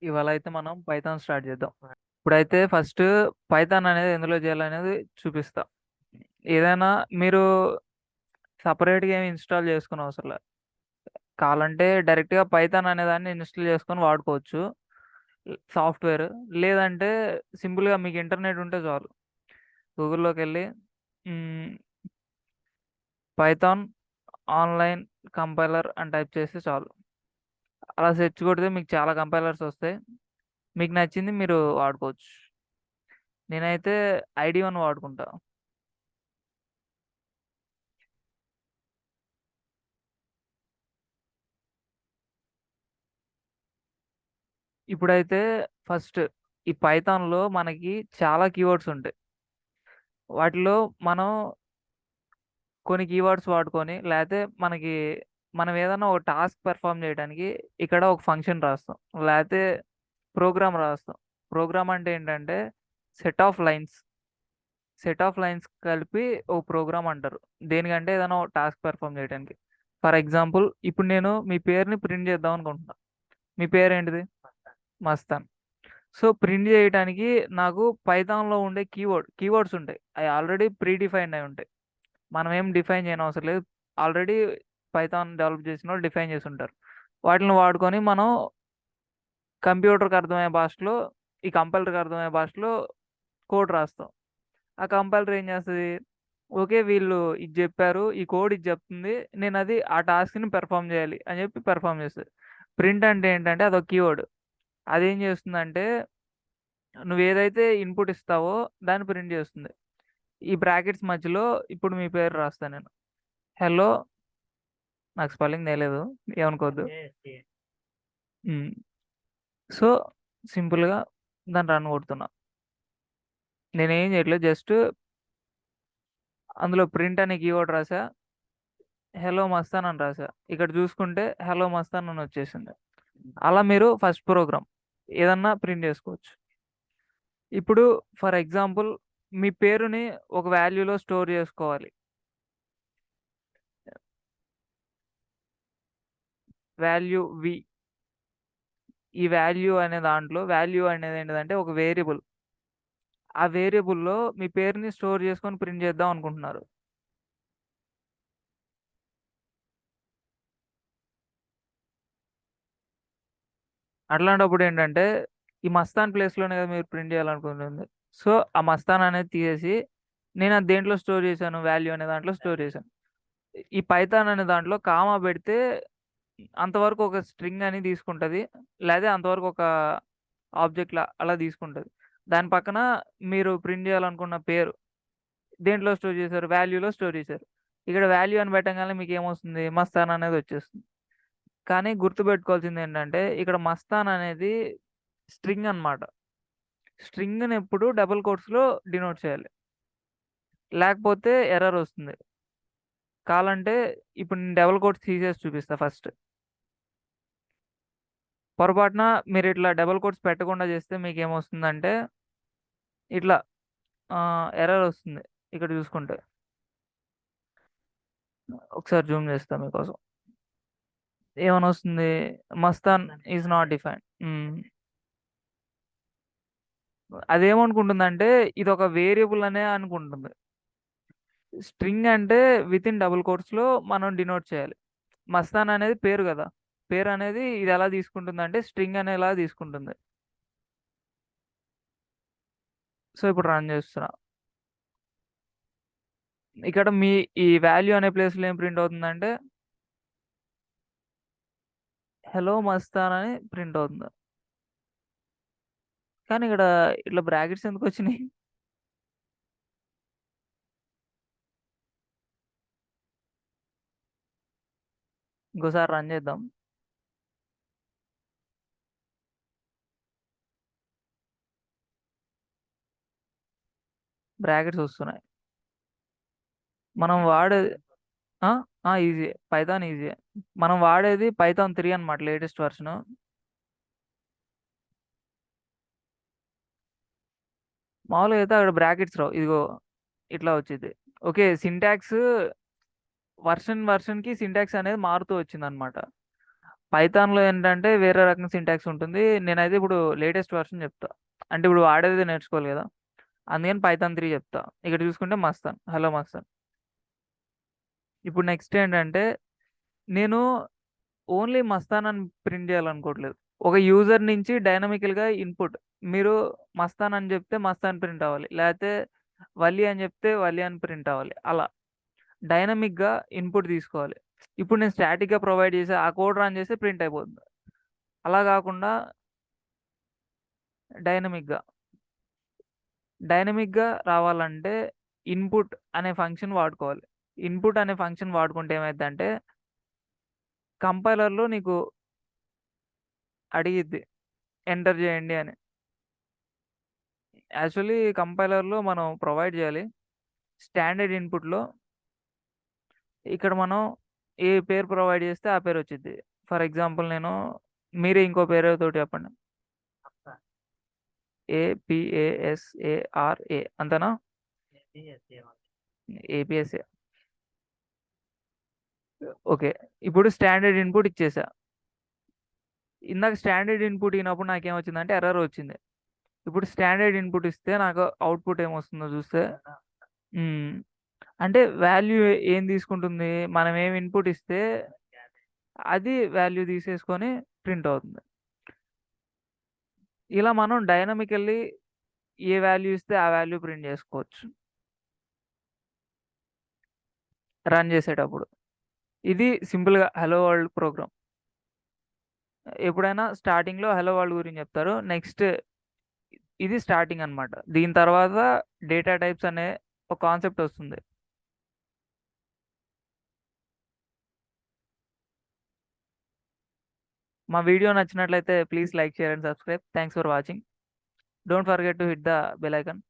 ఇవాళ అయితే మనం పైథాన్ స్టార్ట్ చేద్దాం. ఇప్పుడైతే ఫస్ట్ పైథాన్ అనేది ఎందులో చేయాలనేది చూపిస్తా. ఏదైనా మీరు సపరేట్‌గా ఏమి ఇన్‌స్టాల్ చేసుకోనవసరం అవసరంలే. కావాలంటే డైరెక్ట్‌గా పైథాన్ అనే దాన్ని ఇన్‌స్టాల్ చేసుకొని వాడుకోవచ్చు. సాఫ్ట్‌వేర్. లేదంటే సింపుల్‌గా మీకు ఇంటర్నెట్ ఉంటే చాలు. గూగుల్‌లోకెళ్ళి హ్మ్. పైథాన్ ఆన్‌లైన్ కంపైలర్ అని టైప్ చేస్తే చాలు. అలా సెర్చ్ కొడితే మీకు చాలా కంపైలర్స్ వస్తాయి. మీకు నచ్చింది మీరు వాడుకోవచ్చు. నేనైతే ఐడీ1 వాడుకుంటా. ఇప్పుడైతే ఫస్ట్ ఈ పైథాన్‌లో మనకి చాలా కీవర్డ్స్ ఉంటాయి. వాటిలో మనం కొన్ని కీవర్డ్స్ వాడుకొని లేతే మనం ఏదన్నా ఒక టాస్క్ పెర్ఫార్మ్ చేయడానికి ఇక్కడ ఒక ఫంక్షన్ రాస్తాం. లేతే ప్రోగ్రామ్ రాస్తాం. ప్రోగ్రామ్ అంటే ఏంటంటే set of lines. Set of lines కలిపి ఒక ప్రోగ్రామ్ అంటారు. దేనికంటే ఏదైనా ఒక టాస్క్ పెర్ఫార్మ్ చేయడానికి. ఫర్ ఎగ్జాంపుల్ ఇప్పుడు నేను మీ పేరుని ప్రింట్ చేద్దాం అనుకుంటున్నా. మీ పేరేంటిది? మస్తాన్. సో, ప్రింట్ జేయటానికి నాకు పైథాన్‌లో ఉండే కీవర్డ్స్ ఉంటాయి. అయి ఆల్రెడీ ప్రీ డిఫైన్డ్ అయి ఉంటాయి. మనం ఏం డిఫైన్ చేయనవసరం లేదు. ఆల్రెడీ పైథాన్ డెవలప్ చేసినోళ్ళు డిఫైన్ చేసుంటారు. వాటిలిని వాడుకొని మనం కంప్యూటర్‌కి అర్థమయ్యే భాషలో, ఈ కంపైలర్‌కి అర్థమయ్యే భాషలో కోడ్ రాస్తాం. ఆ కంపైలర్ ఏం చేస్తది? ఓకే. వీళ్ళు ఇది జెప్పారు. ఈ కోడ్ ఇది జెప్తుంది. నేనది ఆ టాస్క్‌ని పెర్ఫార్మ్ జేయాలి అని జెప్పి పెర్ఫార్మ్ చేస్తది. ప్రింట్ అంటే ఏంటంటే అదొక కీవర్డ్. అదేం చేస్తుందంటే నువ్వేదైతే ఇన్‌పుట్ ఇస్తావో దాన్ని ప్రింట్ చేస్తుంది. ఈ బ్రాకెట్స్ మధ్యలో ఇప్పుడు మీ పేరు రాస్తా నేను. హలో నాకు స్పెల్లింగ్ తెలీదు. ఏమనుకోవద్దు. హ్మ్. సో, సింపుల్‌గా దాన్ని రన్ కొడుతున్నా. నేనేం చేయట్లేదు. జస్ట్ అందులో ప్రింట్ అనే కీవర్డ్ రాసా. హలో మస్తాన్ అని రాసా. ఇక్కడ చూసుకుంటే హలో మస్తాన్ అని వచ్చేసింది. అలా మీరు ఫస్ట్ ప్రోగ్రామ్ ఏదన్నా ప్రింట్ చేసుకోవచ్చు. ఇప్పుడు ఫర్ ఎగ్జాంపుల్ మీ పేరుని ఒక వాల్యూలో స్టోర్ చేసుకోవాలి. వాల్యూ వి. ఈ వాల్యూ అనేదేంటిదంటే ఒక వేరియబుల్. ఆ వేరియబుల్‌లో మీ పేరుని స్టోర్ చేసుకొని ప్రింట్ చేద్దాం అనుకుంటున్నారు. అట్లాంటప్పుడేంటంటే, ఈ మస్తాన్ ప్లేస్‌లోనే కదా మీరు ప్రింట్ చేయాలనుకుంటుంది. సో, ఆ మస్తాన్ అనేది తీసేసి, నేనది దేంట్లో స్టోర్ చేశాను, వాల్యూ అనే దాంట్లో స్టోర్ చేశాను. ఈ పైథాన్ అనే దాంట్లో కామా పెడితే అంతవరకు ఒక స్ట్రింగ్ అని తీసుకుంటది. లేదా అంతవరకు ఒక ఆబ్జెక్ట్‌లా అలా తీసుకుంటది. దాని పక్కన మీరు ప్రింట్ చేయాలనుకున్న పేరు దేంట్లో స్టోర్ చేశారు, వాల్యూలో స్టోర్ చేశారు. ఇక్కడ వాల్యూ అని పెట్టంగానే మీకేమొస్తుంది, మస్తాన్ అనేదొచ్చేస్తుంది. కానీ గుర్తుపెట్టుకోవాల్సిందేంటంటే, ఇక్కడ మస్తాన్ అనేది స్ట్రింగ్ అనమాట. స్ట్రింగ్‌నెప్పుడు డబుల్ కోట్స్‌లో డినోట్ చేయాలి. లేకపోతే ఎర్రరొస్తుంది. కావాలంటే ఇప్పుడు నేను డబుల్ కోట్స్ తీసేసి చూపిస్తా ఫస్ట్. పొరపాటున మీరిట్లా డబుల్ కోట్స్ పెట్టకుండా చేస్తే మీకేమొస్తుందంటే, ఇట్లా ఎర్రరొస్తుంది. ఇక్కడ చూసుకుంటే. ఒకసారి జూమ్ చేస్తా మీకోసం. ఏమనొస్తుంది? Mastan is not defined. అదేమనుకుంటుందంటే ఇదొక వేరియబుల్ అనే అనుకుంటుంది. స్ట్రింగ్ అంటే వితిన్ డబుల్ కోట్స్‌లో మనం డినోట్ చేయాలి. మస్తాన్ అనేది పేరు గదా! పేరనేది ఇదెలా తీసుకుంటుందంటే స్ట్రింగ్ అనేలా తీసుకుంటుంది. సో, ఇప్పుడు రన్ చేస్తున్నా. ఇక్కడ ఈ వాల్యూ అనే ప్లేస్‌లో ఏం ప్రింట్ అవుతుందంటే, హలో మస్తాన్ అని ప్రింట్ అవుతుంది. కానీ ఇక్కడ ఇట్లా బ్రాకెట్స్ ఎందుకొచ్చినాయి? ఇంకోసారి రన్ చేద్దాం. బ్రాకెట్స్ వస్తున్నాయి. మనం వాడేది ఆ! ఆ! ఈజీయే. పైథాన్ ఈజీయే. మనం వాడేది పైథాన్ 3 అన్నమాట లేటెస్ట్ వెర్షను. మామూలుగా అయితే అక్కడ బ్రాకెట్స్ రావు. ఇదిగో ఇట్లా వచ్చిద్ది. ఓకే. సింటాక్స్ వెర్షన్‌కి సింటాక్స్ అనేది మారుతూ వచ్చిందన్నమాట. పైథాన్‌లో ఏంటంటే వేరే రకం సింటాక్స్ ఉంటుంది. నేనైతే ఇప్పుడు లేటెస్ట్ వెర్షన్ చెప్తా. అంటే ఇప్పుడు వాడేది నేర్చుకోవాలి గదా! అందుకని పైథాన్ 3 చెప్తా. ఇక్కడ చూసుకుంటే మస్తాన్. హలో మస్తాన్. ఇప్పుడు నెక్స్ట్ ఏంటంటే నేను ఓన్లీ మస్తాన్ అని ప్రింట్ చేయాలనుకోవట్లేదు. ఒక యూజర్ నుంచి డైనామికల్‌గా ఇన్‌పుట్ మీరు మస్తాన్ అని చెప్తే మస్తాన్ ప్రింట్ అవ్వాలి. లేతే వలి అని చెప్తే వలి అని ప్రింట్ అవ్వాలి. అలా డైనమిక్‌గా ఇన్‌పుట్ తీసుకోవాలి. ఇప్పుడు నేను స్టాటిక్‌గా ప్రొవైడ్ చేసి ఆ కోడ్ రన్ చేస్తే ప్రింట్ అయిపోతుంది. అలా కాకుండా డైనమిక్‌గా. డైనమిక్‌గా రావాలంటే ఇన్‌పుట్ అనే ఫంక్షన్ వాడుకోవాలి. ఇన్‌పుట్ అనే ఫంక్షన్ వాడుకుంటే ఏమైద్దంటే కంపైలర్‌లో నీకు అడిగిద్ది ఎంటర్ చేయండి అని. యాక్చువల్లీ కంపైలర్‌లో మనం ప్రొవైడ్ చేయాలి. స్టాండర్డ్ ఇన్‌పుట్‌లో ఇక్కడ మనం ఏ పేరు ప్రొవైడ్ చేస్తే ఆ పేరు వచ్చిద్ది. ఫర్ ఎగ్జాంపుల్ మీరే ఇంకో పేరేతోటి చెప్పండి. ఏపీఏఎస్ఏఆర్ఏ అంతేనా? ఏపీఎస్ఏ. ఓకే. ఇప్పుడు స్టాండర్డ్ ఇన్‌పుట్ ఇచ్చేసా. ఇందాక స్టాండర్డ్ ఇన్‌పుట్ ఇయ్యనప్పుడు నాకేమొచ్చిందంటే ఎర్రర్ వచ్చింది. ఇప్పుడు స్టాండర్డ్ ఇన్‌పుట్ ఇస్తే నాకు అవుట్‌పుట్ ఏమొస్తుందో చూస్తే హ్మ్. అంటే వాల్యూ ఏం తీసుకుంటుంది? మనం ఏం ఇన్‌పుట్ ఇస్తే అది వాల్యూ తీసేసుకొని ప్రింట్ అవుతుంది. ఇలా మనం డైనామికల్లీ ఏ వాల్యూ ఇస్తే ఆ వాల్యూ ప్రింట్ చేసుకోవచ్చు. రన్ చేసేటప్పుడు. ఇది సింపుల్‌గా హలో వరల్డ్ ప్రోగ్రామ్. ఎప్పుడైనా స్టార్టింగ్‌లో హలో వరల్డ్ గురించి చెప్తారు. నెక్స్ట్ ఇది స్టార్టింగ్ అన్నమాట. దీని తర్వాత డేటా టైప్స్ అనే ఒక కాన్సెప్ట్ వస్తుంది. మా వీడియో నచ్చినట్లయితే please like, share and subscribe. Thanks for watching. Don't forget to hit the bell icon.